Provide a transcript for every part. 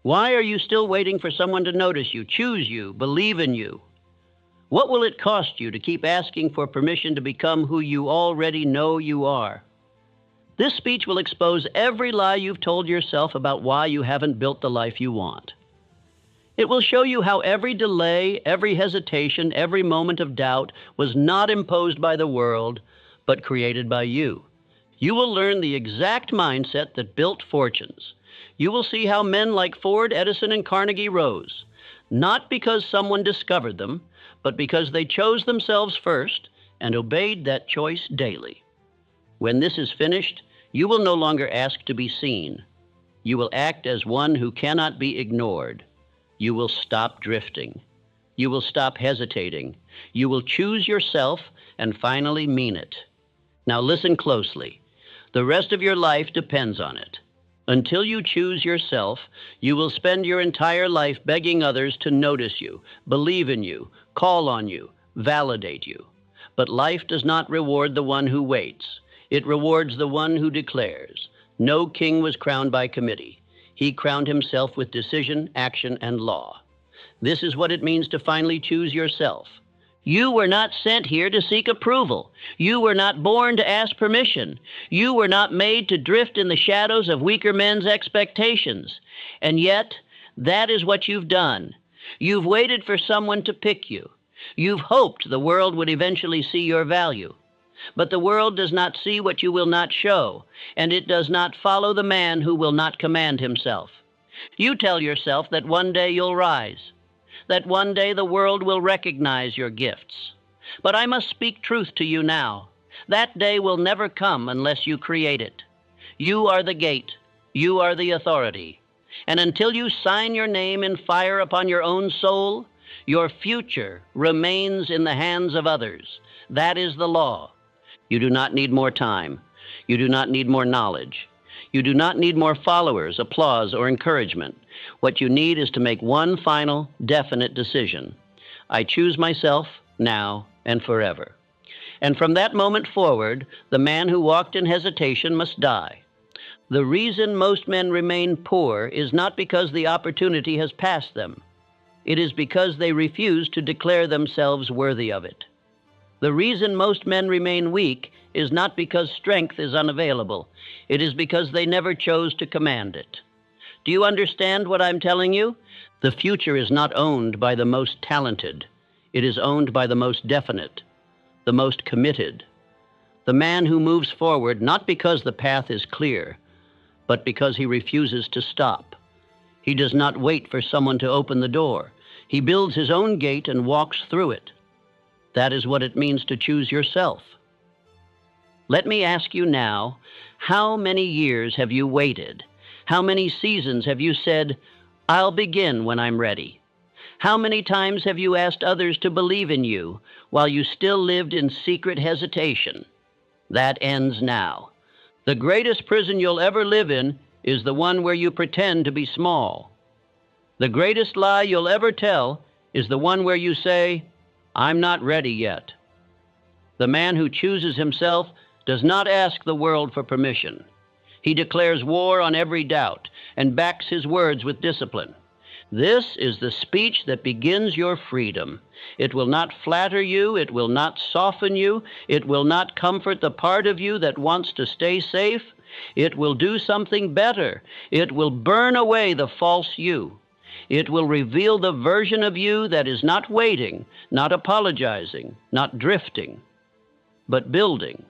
Why are you still waiting for someone to notice you, choose you, believe in you? What will it cost you to keep asking for permission to become who you already know you are? This speech will expose every lie you've told yourself about why you haven't built the life you want. It will show you how every delay, every hesitation, every moment of doubt was not imposed by the world, but created by you. You will learn the exact mindset that built fortunes. You will see how men like Ford, Edison, and Carnegie rose, not because someone discovered them, but because they chose themselves first and obeyed that choice daily. When this is finished, you will no longer ask to be seen. You will act as one who cannot be ignored. You will stop drifting. You will stop hesitating. You will choose yourself and finally mean it. Now listen closely. The rest of your life depends on it. Until you choose yourself, you will spend your entire life begging others to notice you, believe in you, call on you, validate you. But life does not reward the one who waits. It rewards the one who declares. No king was crowned by committee. He crowned himself with decision, action, and law. This is what it means to finally choose yourself. You were not sent here to seek approval. You were not born to ask permission. You were not made to drift in the shadows of weaker men's expectations. And yet, that is what you've done. You've waited for someone to pick you. You've hoped the world would eventually see your value. But the world does not see what you will not show, and it does not follow the man who will not command himself. You tell yourself that one day you'll rise, that one day the world will recognize your gifts. But I must speak truth to you now. That day will never come unless you create it. You are the gate. You are the authority. And until you sign your name in fire upon your own soul, your future remains in the hands of others. That is the law. You do not need more time. You do not need more knowledge. You do not need more followers, applause, or encouragement. What you need is to make one final, definite decision. I choose myself now and forever. And from that moment forward, the man who walked in hesitation must die. The reason most men remain poor is not because the opportunity has passed them. It is because they refuse to declare themselves worthy of it. The reason most men remain weak is not because strength is unavailable. It is because they never chose to command it. Do you understand what I'm telling you? The future is not owned by the most talented. It is owned by the most definite, the most committed. The man who moves forward not because the path is clear, but because he refuses to stop. He does not wait for someone to open the door. He builds his own gate and walks through it. That is what it means to choose yourself. Let me ask you now, how many years have you waited? How many seasons have you said, I'll begin when I'm ready? How many times have you asked others to believe in you while you still lived in secret hesitation? That ends now. The greatest prison you'll ever live in is the one where you pretend to be small. The greatest lie you'll ever tell is the one where you say, I'm not ready yet. The man who chooses himself does not ask the world for permission. He declares war on every doubt and backs his words with discipline. This is the speech that begins your freedom. It will not flatter you. It will not soften you. It will not comfort the part of you that wants to stay safe. It will do something better. It will burn away the false you. It will reveal the version of you that is not waiting, not apologizing, not drifting, but building.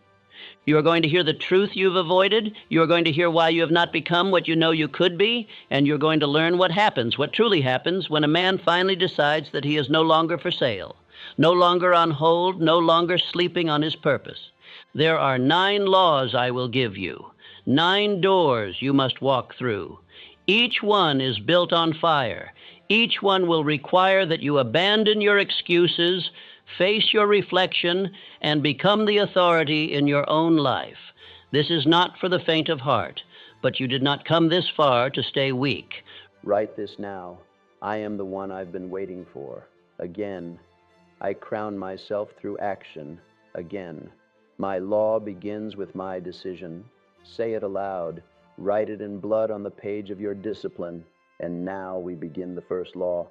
You are going to hear the truth you've avoided. You are going to hear why you have not become what you know you could be. And you're going to learn what happens, what truly happens, when a man finally decides that he is no longer for sale, no longer on hold, no longer sleeping on his purpose. There are 9 laws I will give you, 9 doors you must walk through. Each one is built on fire. Each one will require that you abandon your excuses, face your reflection, and become the authority in your own life. This is not for the faint of heart, but you did not come this far to stay weak. Write this now. I am the one I've been waiting for. Again, I crown myself through action. Again, my law begins with my decision. Say it aloud. Write it in blood on the page of your discipline. And now we begin the first law.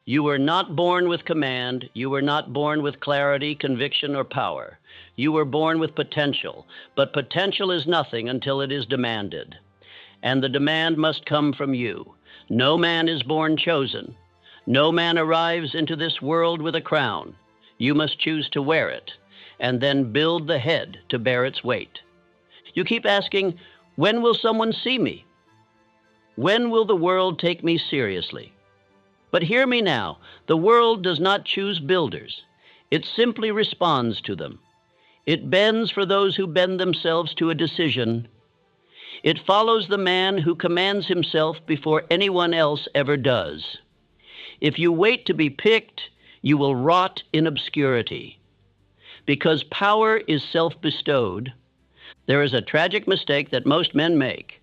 You were not born with command. You were not born with clarity, conviction, or power. You were born with potential, but potential is nothing until it is demanded. And the demand must come from you. No man is born chosen. No man arrives into this world with a crown. You must choose to wear it, and then build the head to bear its weight. You keep asking, when will someone see me? When will the world take me seriously? But hear me now, the world does not choose builders. It simply responds to them. It bends for those who bend themselves to a decision. It follows the man who commands himself before anyone else ever does. If you wait to be picked, you will rot in obscurity. Because power is self-bestowed, there is a tragic mistake that most men make.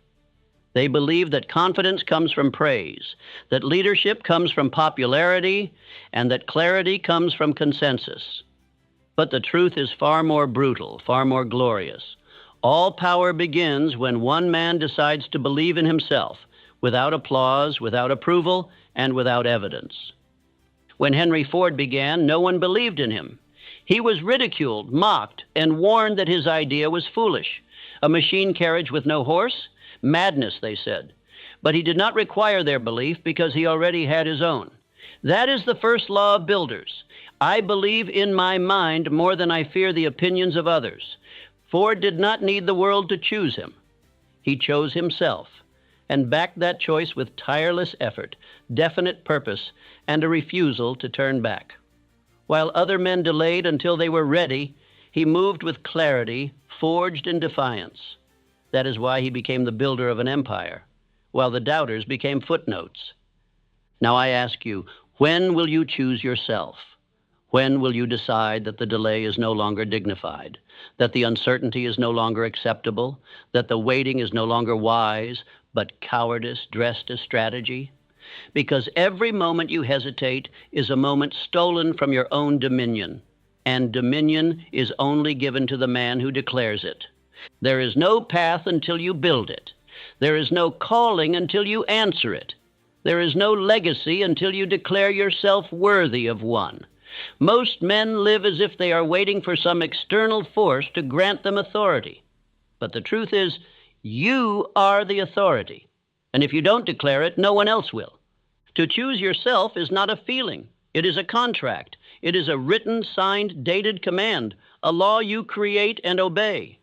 They believe that confidence comes from praise, that leadership comes from popularity, and that clarity comes from consensus. But the truth is far more brutal, far more glorious. All power begins when one man decides to believe in himself, without applause, without approval, and without evidence. When Henry Ford began, no one believed in him. He was ridiculed, mocked, and warned that his idea was foolish. A machine carriage with no horse? Madness, they said. But he did not require their belief because he already had his own. That is the first law of builders. I believe in my mind more than I fear the opinions of others. Ford did not need the world to choose him. He chose himself and backed that choice with tireless effort, definite purpose, and a refusal to turn back. While other men delayed until they were ready, he moved with clarity, forged in defiance. That is why he became the builder of an empire, while the doubters became footnotes. Now I ask you, when will you choose yourself? When will you decide that the delay is no longer dignified, that the uncertainty is no longer acceptable, that the waiting is no longer wise, but cowardice dressed as strategy? Because every moment you hesitate is a moment stolen from your own dominion, and dominion is only given to the man who declares it. There is no path until you build it. There is no calling until you answer it. There is no legacy until you declare yourself worthy of one. Most men live as if they are waiting for some external force to grant them authority. But the truth is, you are the authority. And if you don't declare it, no one else will. To choose yourself is not a feeling. It is a contract. It is a written, signed, dated command, a law you create and obey.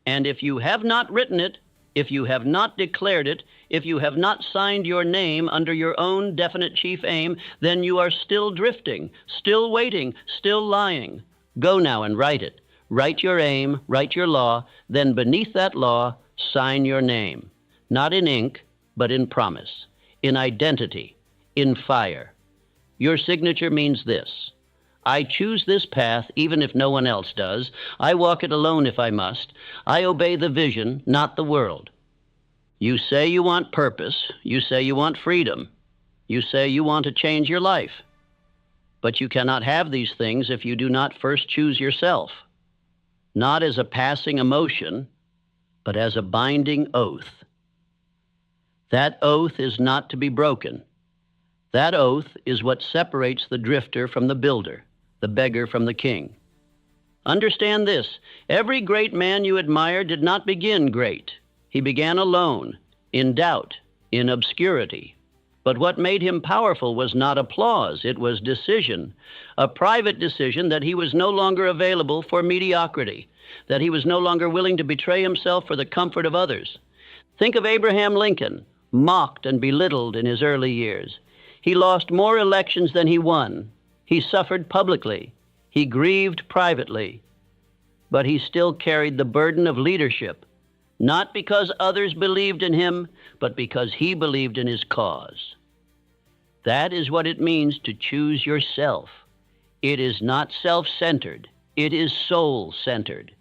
And if you have not written it, if you have not declared it, if you have not signed your name under your own definite chief aim, then you are still drifting, still waiting, still lying. Go now and write it. Write your aim, write your law, then beneath that law, sign your name. Not in ink, but in promise, in identity, in fire. Your signature means this: I choose this path even if no one else does. I walk it alone if I must. I obey the vision, not the world. You say you want purpose. You say you want freedom. You say you want to change your life. But you cannot have these things if you do not first choose yourself, not as a passing emotion, but as a binding oath. That oath is not to be broken. That oath is what separates the drifter from the builder, the beggar from the king. Understand this: every great man you admire did not begin great. He began alone, in doubt, in obscurity. But what made him powerful was not applause, it was decision, a private decision that he was no longer available for mediocrity, that he was no longer willing to betray himself for the comfort of others. Think of Abraham Lincoln, mocked and belittled in his early years. He lost more elections than he won. He suffered publicly. He grieved privately. But he still carried the burden of leadership, not because others believed in him, but because he believed in his cause. That is what it means to choose yourself. It is not self-centered. It is soul-centered.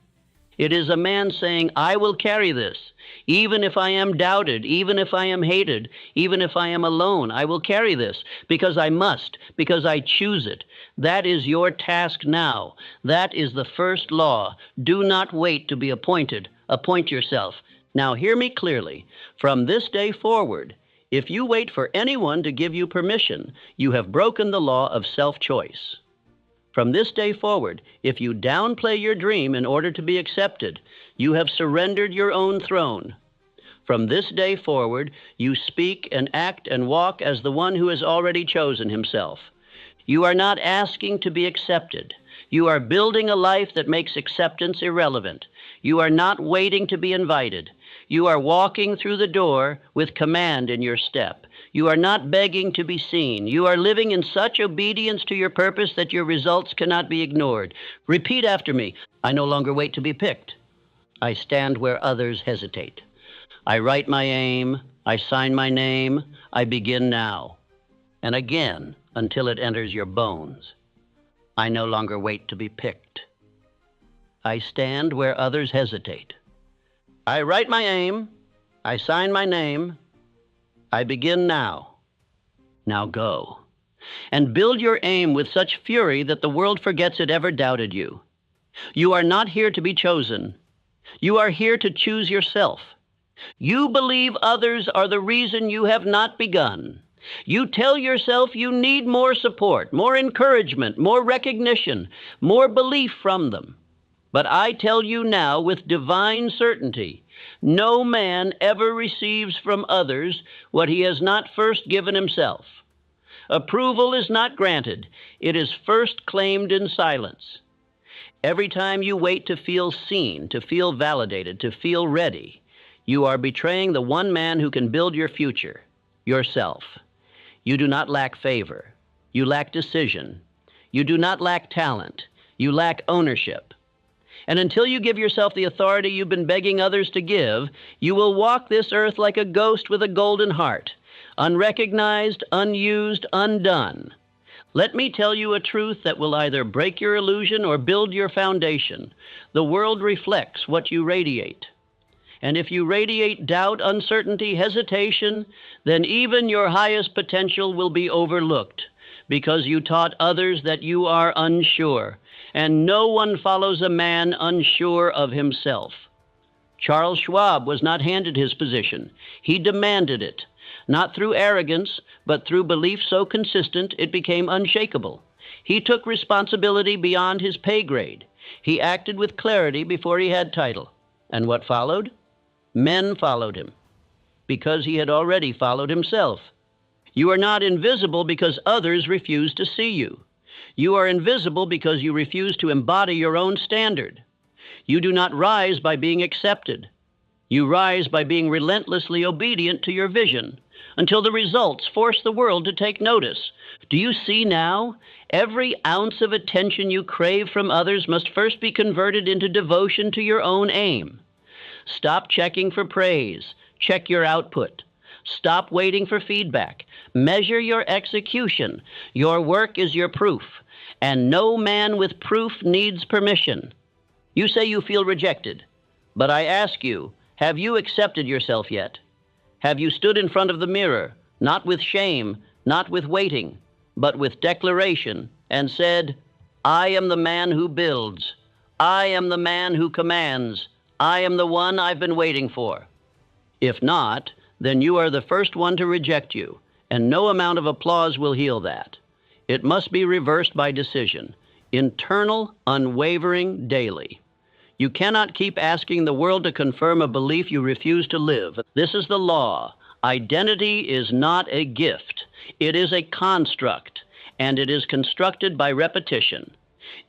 It is a man saying, I will carry this, even if I am doubted, even if I am hated, even if I am alone. I will carry this because I must, because I choose it. That is your task now. That is the first law. Do not wait to be appointed. Appoint yourself. Now hear me clearly. From this day forward, If you wait for anyone to give you permission, you have broken the law of self-choice. From this day forward, if you downplay your dream in order to be accepted, you have surrendered your own throne. From this day forward, you speak and act and walk as the one who has already chosen himself. You are not asking to be accepted. You are building a life that makes acceptance irrelevant. You are not waiting to be invited. You are walking through the door with command in your step. You are not begging to be seen. You are living in such obedience to your purpose that your results cannot be ignored. Repeat after me. I no longer wait to be picked. I stand where others hesitate. I write my aim. I sign my name. I begin now. And again, until it enters your bones. I no longer wait to be picked. I stand where others hesitate. I write my aim. I sign my name. I begin now. Now go. And build your aim with such fury that the world forgets it ever doubted you. You are not here to be chosen. You are here to choose yourself. You believe others are the reason you have not begun. You tell yourself you need more support, more encouragement, more recognition, more belief from them. But I tell you now with divine certainty, no man ever receives from others what he has not first given himself. Approval is not granted. It is first claimed in silence. Every time you wait to feel seen, to feel validated, to feel ready, you are betraying the one man who can build your future, yourself. You do not lack favor. You lack decision. You do not lack talent. You lack ownership. And until you give yourself the authority you've been begging others to give, you will walk this earth like a ghost with a golden heart, unrecognized, unused, undone. Let me tell you a truth that will either break your illusion or build your foundation. The world reflects what you radiate. And if you radiate doubt, uncertainty, hesitation, then even your highest potential will be overlooked because you taught others that you are unsure, and no one follows a man unsure of himself. Charles Schwab was not handed his position. He demanded it, not through arrogance, but through belief so consistent it became unshakable. He took responsibility beyond his pay grade. He acted with clarity before he had title. And what followed? Men followed him, because he had already followed himself. You are not invisible because others refuse to see you. You are invisible because you refuse to embody your own standard. You do not rise by being accepted. You rise by being relentlessly obedient to your vision until the results force the world to take notice. Do you see now? Every ounce of attention you crave from others must first be converted into devotion to your own aim. Stop checking for praise. Check your output. Stop waiting for feedback. Measure your execution. Your work is your proof, and no man with proof needs permission. You say you feel rejected, but I ask you, have you accepted yourself yet? Have you stood in front of the mirror, not with shame, not with waiting, but with declaration, and said, I am the man who builds. I am the man who commands. I am the one I've been waiting for. If not, then you are the first one to reject you, and no amount of applause will heal that. It must be reversed by decision, internal, unwavering, daily. You cannot keep asking the world to confirm a belief you refuse to live. This is the law. Identity is not a gift. It is a construct, and it is constructed by repetition.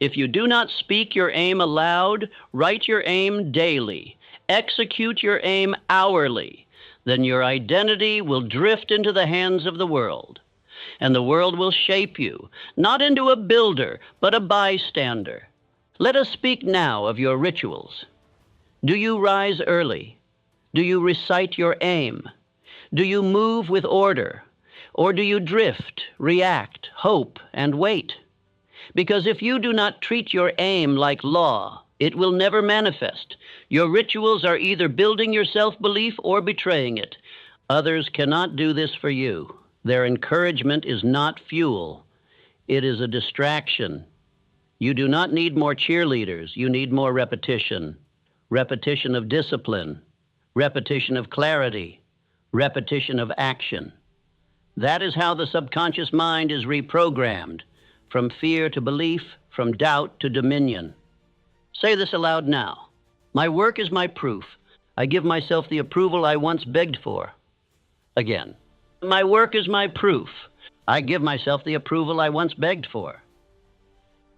If you do not speak your aim aloud, write your aim daily, execute your aim hourly, then your identity will drift into the hands of the world. And the world will shape you, not into a builder, but a bystander. Let us speak now of your rituals. Do you rise early? Do you recite your aim? Do you move with order? Or do you drift, react, hope, and wait? Because if you do not treat your aim like law, it will never manifest. Your rituals are either building your self-belief or betraying it. Others cannot do this for you. Their encouragement is not fuel. It is a distraction. You do not need more cheerleaders. You need more repetition. Repetition of discipline. Repetition of clarity. repetition of action. That is how the subconscious mind is reprogrammed, from fear to belief, from doubt to dominion. Say this aloud now. My work is my proof. I give myself the approval I once begged for. Again. My work is my proof. I give myself the approval I once begged for.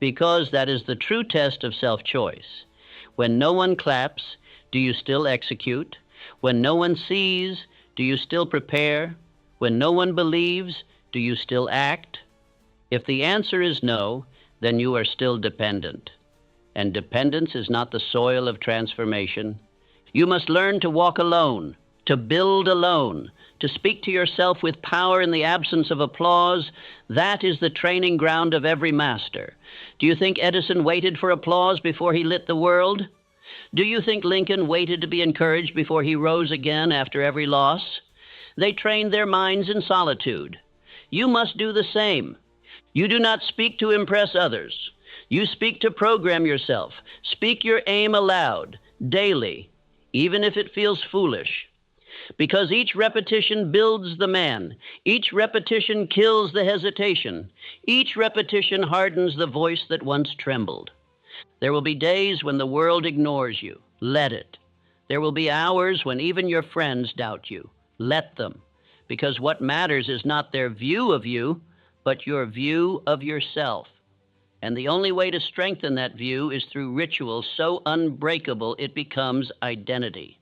Because that is the true test of self-choice. When no one claps, do you still execute? When no one sees, do you still prepare? When no one believes, do you still act? If the answer is no, then you are still dependent. And dependence is not the soil of transformation. You must learn to walk alone, to build alone, to speak to yourself with power in the absence of applause. That is the training ground of every master. Do you think Edison waited for applause before he lit the world? Do you think Lincoln waited to be encouraged before he rose again after every loss? They trained their minds in solitude. You must do the same. You do not speak to impress others. You speak to program yourself. Speak your aim aloud, daily, even if it feels foolish. Because each repetition builds the man. Each repetition kills the hesitation. Each repetition hardens the voice that once trembled. There will be days when the world ignores you. Let it. There will be hours when even your friends doubt you. Let them. Because what matters is not their view of you, but your view of yourself. And the only way to strengthen that view is through rituals so unbreakable it becomes identity.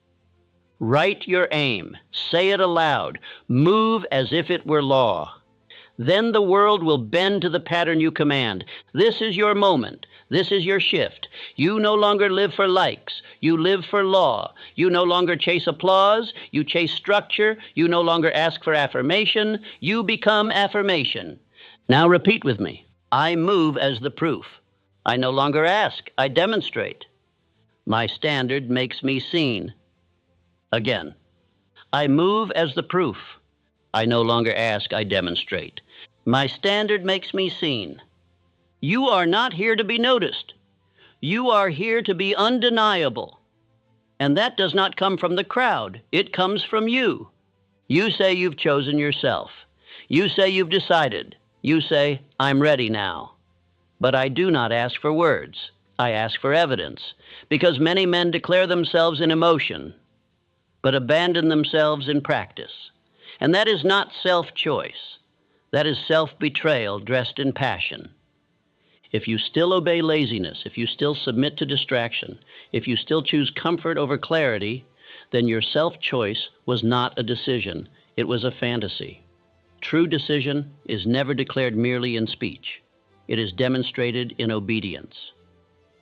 Write your aim. Say it aloud. Move as if it were law. Then the world will bend to the pattern you command. This is your moment. This is your shift. You no longer live for likes. You live for law. You no longer chase applause. You chase structure. You no longer ask for affirmation. You become affirmation. Now repeat with me. I move as the proof. I no longer ask. I demonstrate. My standard makes me seen. Again. I move as the proof. I no longer ask. I demonstrate. My standard makes me seen. You are not here to be noticed. You are here to be undeniable. And that does not come from the crowd. It comes from you. You say you've chosen yourself. You say you've decided. You say, I'm ready now. But I do not ask for words. I ask for evidence, because many men declare themselves in emotion, but abandon themselves in practice. And that is not self-choice. That is self-betrayal dressed in passion. If you still obey laziness, if you still submit to distraction, if you still choose comfort over clarity, then your self-choice was not a decision. It was a fantasy. True decision is never declared merely in speech. It is demonstrated in obedience.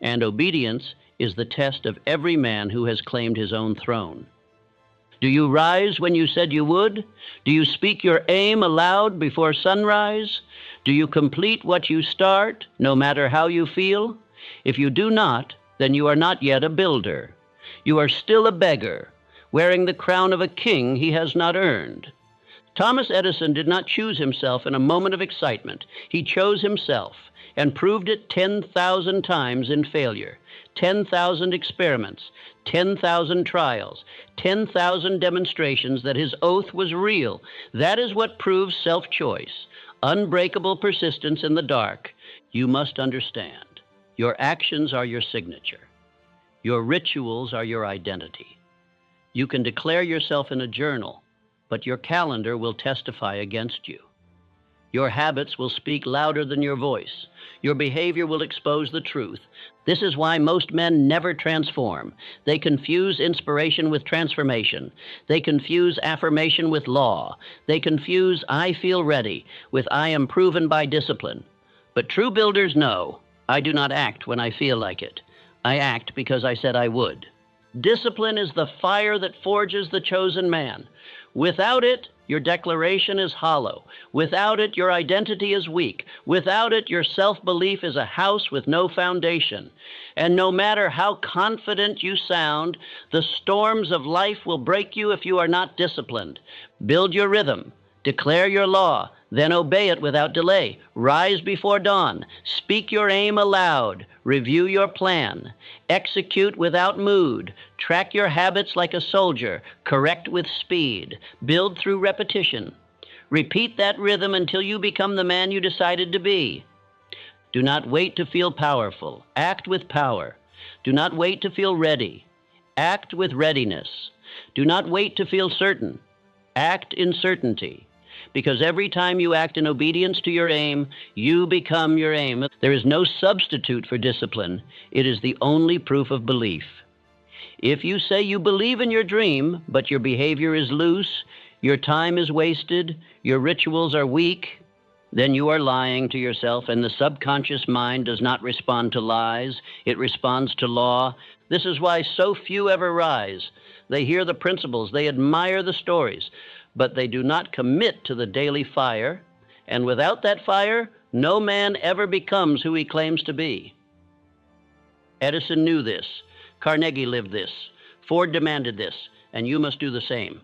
And obedience is the test of every man who has claimed his own throne. Do you rise when you said you would? Do you speak your aim aloud before sunrise? Do you complete what you start, no matter how you feel? If you do not, then you are not yet a builder. You are still a beggar, wearing the crown of a king he has not earned. Thomas Edison did not choose himself in a moment of excitement. He chose himself and proved it 10,000 times in failure. 10,000 experiments, 10,000 trials, 10,000 demonstrations that his oath was real. That is what proves self-choice, unbreakable persistence in the dark. You must understand, your actions are your signature. Your rituals are your identity. You can declare yourself in a journal, but your calendar will testify against you. Your habits will speak louder than your voice. Your behavior will expose the truth. This is why most men never transform. They confuse inspiration with transformation. They confuse affirmation with law. They confuse I feel ready with I am proven by discipline. But true builders know, I do not act when I feel like it. I act because I said I would. Discipline is the fire that forges the chosen man. Without it, your declaration is hollow. Without it, your identity is weak. Without it, your self-belief is a house with no foundation. And no matter how confident you sound, the storms of life will break you if you are not disciplined. Build your rhythm. Declare your law, then obey it without delay. Rise before dawn. Speak your aim aloud. Review your plan. Execute without mood. Track your habits like a soldier. Correct with speed. Build through repetition. Repeat that rhythm until you become the man you decided to be. Do not wait to feel powerful. Act with power. Do not wait to feel ready. Act with readiness. Do not wait to feel certain. Act in certainty. Because every time you act in obedience to your aim, you become your aim. There is no substitute for discipline. It is the only proof of belief. If you say you believe in your dream, but your behavior is loose, your time is wasted, your rituals are weak, then you are lying to yourself, and the subconscious mind does not respond to lies. It responds to law. This is why so few ever rise. They hear the principles, they admire the stories, but they do not commit to the daily fire, and without that fire, no man ever becomes who he claims to be. Edison knew this. Carnegie lived this. Ford demanded this, and you must do the same.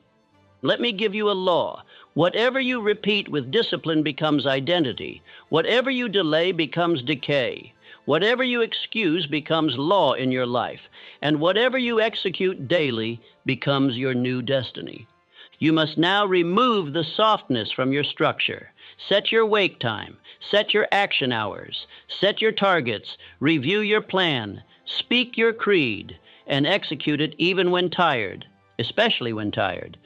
Let me give you a law. Whatever you repeat with discipline becomes identity. Whatever you delay becomes decay. Whatever you excuse becomes law in your life. And whatever you execute daily becomes your new destiny. You must now remove the softness from your structure. Set your wake time. Set your action hours. Set your targets. Review your plan. Speak your creed. And execute it even when tired, especially when tired,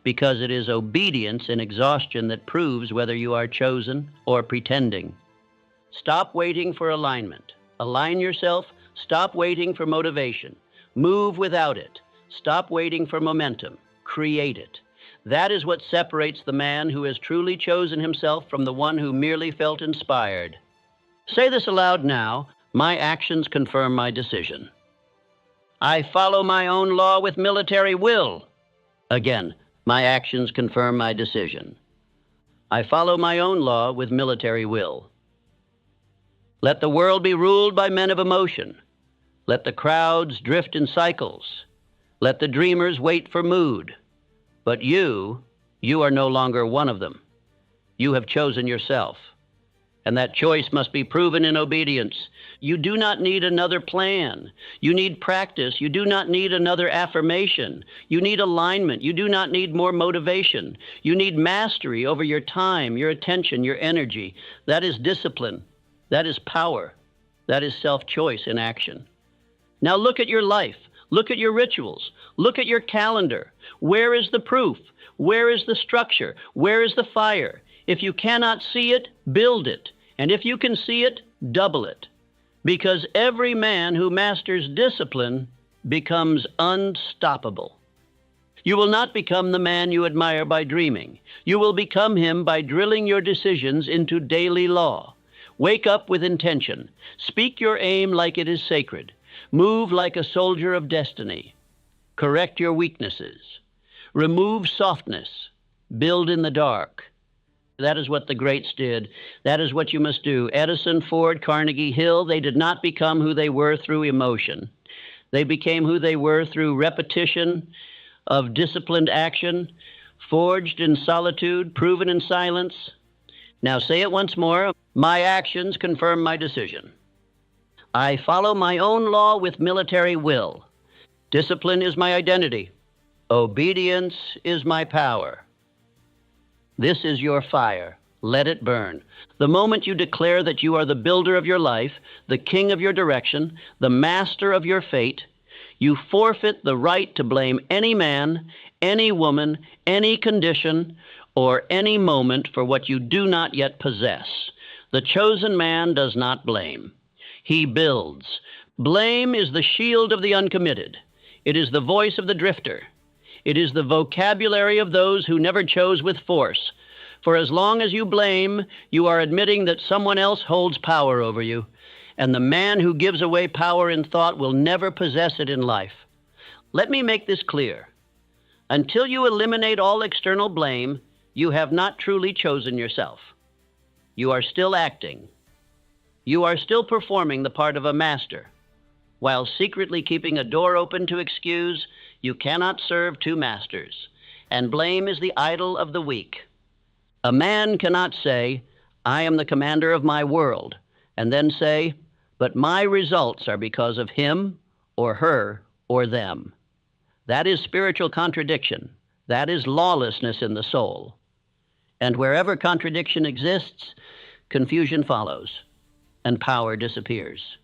because it is obedience and exhaustion that proves whether you are chosen or pretending. Stop waiting for alignment. Align yourself. Stop waiting for motivation. Move without it. Stop waiting for momentum. Create it. That is what separates the man who has truly chosen himself from the one who merely felt inspired. Say this aloud now. My actions confirm my decision. I follow my own law with military will. Again, my actions confirm my decision. I follow my own law with military will. Let the world be ruled by men of emotion. Let the crowds drift in cycles. Let the dreamers wait for mood. But you are no longer one of them. You have chosen yourself. And that choice must be proven in obedience. You do not need another plan. You need practice. You do not need another affirmation. You need alignment. You do not need more motivation. You need mastery over your time, your attention, your energy. That is discipline. That is power. That is self-choice in action. Now look at your life. Look at your rituals. Look at your calendar. Where is the proof? Where is the structure? Where is the fire? If you cannot see it, build it. And if you can see it, double it. Because every man who masters discipline becomes unstoppable. You will not become the man you admire by dreaming. You will become him by drilling your decisions into daily law. Wake up with intention. Speak your aim like it is sacred. Move like a soldier of destiny. Correct your weaknesses. Remove softness. Build in the dark. That is what the greats did. That is what you must do. Edison, Ford, Carnegie, Hill, they did not become who they were through emotion. They became who they were through repetition of disciplined action, forged in solitude, proven in silence. Now say it once more. My actions confirm my decision. I follow my own law with military will. Discipline is my identity. Obedience is my power. This is your fire. Let it burn. The moment you declare that you are the builder of your life, the king of your direction, the master of your fate, you forfeit the right to blame any man, any woman, any condition, or any moment for what you do not yet possess. The chosen man does not blame. He builds. Blame is the shield of the uncommitted. It is the voice of the drifter. It is the vocabulary of those who never chose with force. For as long as you blame, you are admitting that someone else holds power over you, and the man who gives away power in thought will never possess it in life. Let me make this clear. Until you eliminate all external blame, you have not truly chosen yourself. You are still acting. You are still performing the part of a master. While secretly keeping a door open to excuse, you cannot serve two masters, and blame is the idol of the weak. A man cannot say, I am the commander of my world, and then say, but my results are because of him or her or them. That is spiritual contradiction. That is lawlessness in the soul. And wherever contradiction exists, confusion follows, and power disappears.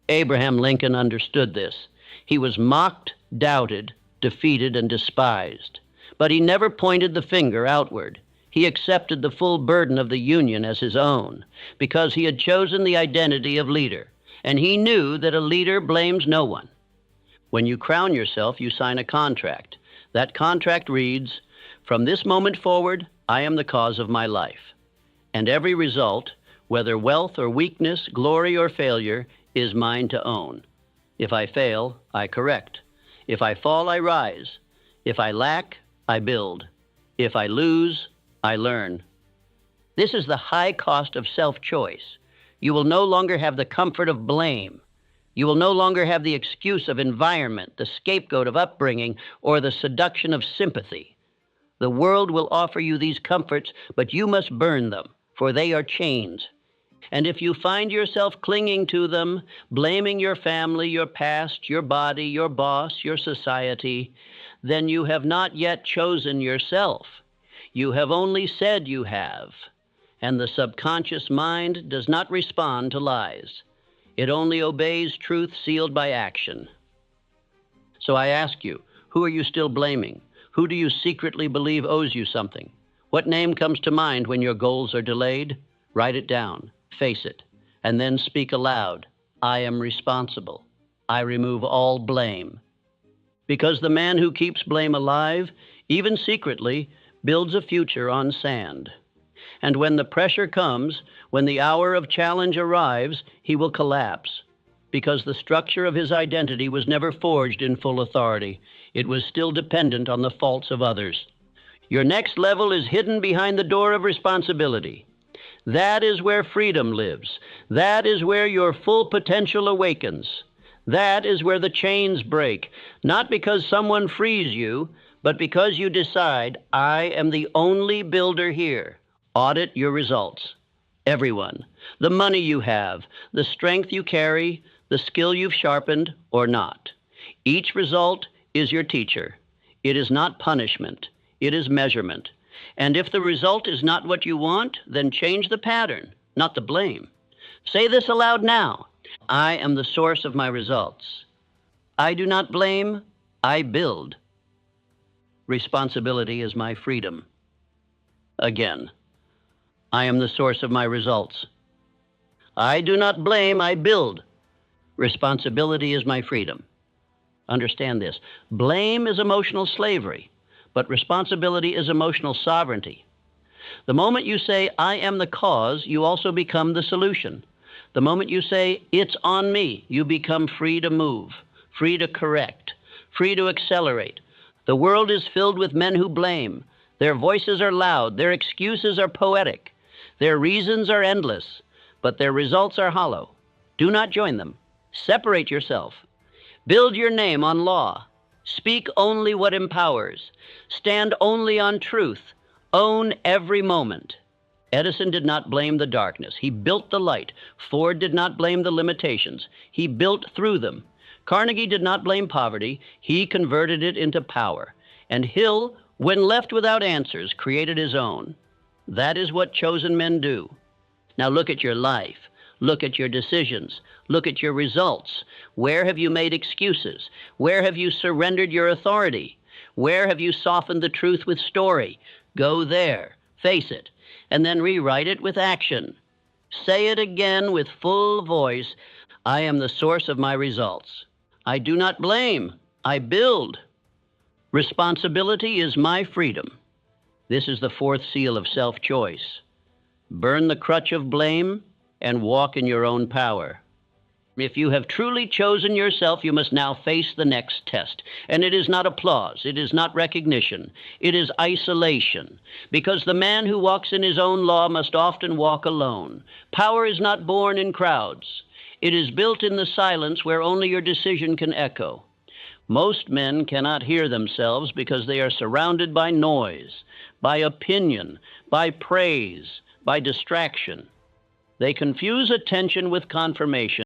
Abraham Lincoln understood this. He was mocked, doubted, defeated, and despised. But he never pointed the finger outward. He accepted the full burden of the Union as his own, because he had chosen the identity of leader, and he knew that a leader blames no one. When you crown yourself, you sign a contract. That contract reads, from this moment forward, I am the cause of my life. And every result, whether wealth or weakness, glory or failure, is mine to own. If I fail, I correct. If I fall, I rise. If I lack, I build. If I lose, I learn. This is the high cost of self-choice. You will no longer have the comfort of blame. You will no longer have the excuse of environment, the scapegoat of upbringing, or the seduction of sympathy. The world will offer you these comforts, but you must burn them, for they are chains. And if you find yourself clinging to them, blaming your family, your past, your body, your boss, your society, then you have not yet chosen yourself. You have only said you have. And the subconscious mind does not respond to lies. It only obeys truth sealed by action. So I ask you, who are you still blaming? Who do you secretly believe owes you something? What name comes to mind when your goals are delayed? Write it down, face it, and then speak aloud. I am responsible. I remove all blame. Because the man who keeps blame alive, even secretly, builds a future on sand. And when the pressure comes, when the hour of challenge arrives, he will collapse, because the structure of his identity was never forged in full authority. It was still dependent on the faults of others. Your next level is hidden behind the door of responsibility. That is where freedom lives. That is where your full potential awakens. That is where the chains break, not because someone frees you, but because you decide, I am the only builder here. Audit your results. Everyone. The money you have, the strength you carry, the skill you've sharpened or not. Each result is your teacher. It is not punishment. It is measurement. And if the result is not what you want, then change the pattern, not the blame. Say this aloud now. I am the source of my results. I do not blame, I build. Responsibility is my freedom. Again, I am the source of my results. I do not blame, I build. Responsibility is my freedom. Understand this. Blame is emotional slavery, but responsibility is emotional sovereignty. The moment you say, I am the cause, you also become the solution. The moment you say, it's on me, you become free to move, free to correct, free to accelerate. The world is filled with men who blame. Their voices are loud, their excuses are poetic, their reasons are endless, but their results are hollow. Do not join them. Separate yourself. Build your name on law. Speak only what empowers. Stand only on truth. Own every moment. Edison did not blame the darkness. He built the light. Ford did not blame the limitations. He built through them. Carnegie did not blame poverty. He converted it into power. And Hill, when left without answers, created his own. That is what chosen men do. Now look at your life. Look at your decisions. Look at your results. Where have you made excuses? Where have you surrendered your authority? Where have you softened the truth with story? Go there, face it, and then rewrite it with action. Say it again with full voice. I am the source of my results. I do not blame. I build. Responsibility is my freedom. This is the fourth seal of self-choice. Burn the crutch of blame and walk in your own power. If you have truly chosen yourself, you must now face the next test. And it is not applause. It is not recognition. It is isolation. Because the man who walks in his own law must often walk alone. Power is not born in crowds. It is built in the silence where only your decision can echo. Most men cannot hear themselves because they are surrounded by noise, by opinion, by praise, by distraction. They confuse attention with confirmation